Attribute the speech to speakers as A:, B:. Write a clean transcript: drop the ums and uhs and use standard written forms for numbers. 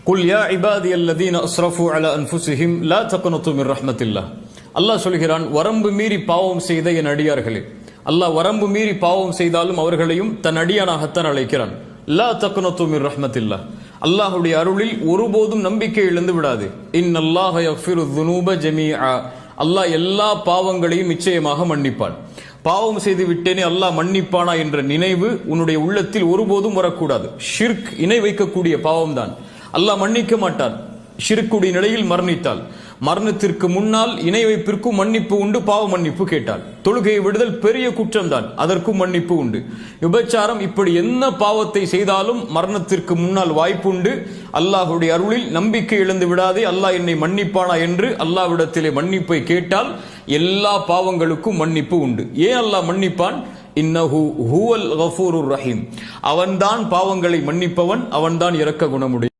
A: குல் யா இபாதியல்லதீன அஸ்ரஃபு அலா அன்ஃபுஸிஹிம் லா தக்னது மிர் ரஹ்மத்தில்லாஹ். அல்லாஹ் சொல்கிறான், வரம்பு மீறி பாவம் செய்த என் அடியார்களே. அல்லாஹ் வரம்பு மீறி பாவம் செய்தாலும் அவர்களையும் தன் அடியானாகத்தான் அழைக்கிறான். லா தக்னது மிர் ரஹ்மத்தில்லாஹ். அல்லாஹ்வுடைய அருளில் ஒருபோதும் நம்பிக்கை இழந்து விடாது. இன்னல்லாஹ யக்ஃபிரு ذுனூப ஜமீஆ. அல்லாஹ் எல்லா பாவங்களையும் நிச்சயமாக மன்னிப்பான். பாவம் செய்து விட்டேனே அல்லாஹ் மன்னிப்பானா என்ற நினைவு உன்னுடைய உள்ளத்தில் ஒருபோதும் வரக்கூடாது. ஷிர்க், இணை வைக்கக்கூடிய பாவம்தான். அல்லாஹ் மன்னிக்க மாட்டான் ஷிர்க்குடைய நிலையில் மரணித்தால். மரணத்திற்கு முன்னால் இணை வைப்பிற்கும் மன்னிப்பு உண்டு, பாவ மன்னிப்பு கேட்டால். தொழுகையை விடுதல் பெரிய குற்றம்தான், அதற்கும் மன்னிப்பு உண்டு. விபச்சாரம், இப்படி என்ன பாவத்தை செய்தாலும் மரணத்திற்கு முன்னால் வாய்ப்பு உண்டு. அல்லாஹுடைய அருளில் நம்பிக்கை இழந்து விடாதே, அல்லாஹ் என்னை மன்னிப்பானா என்று அல்லாஹ்விடத்திலே மன்னிப்பை கேட்டால் எல்லா பாவங்களுக்கும் மன்னிப்பு உண்டு. ஏன் அல்லாஹ் மன்னிப்பான்? இன்னஹு ஹுவல் கஃபூருர் ரஹீம். அவன்தான் பாவங்களை மன்னிப்பவன், அவன்தான் இரக்க குணமுடைய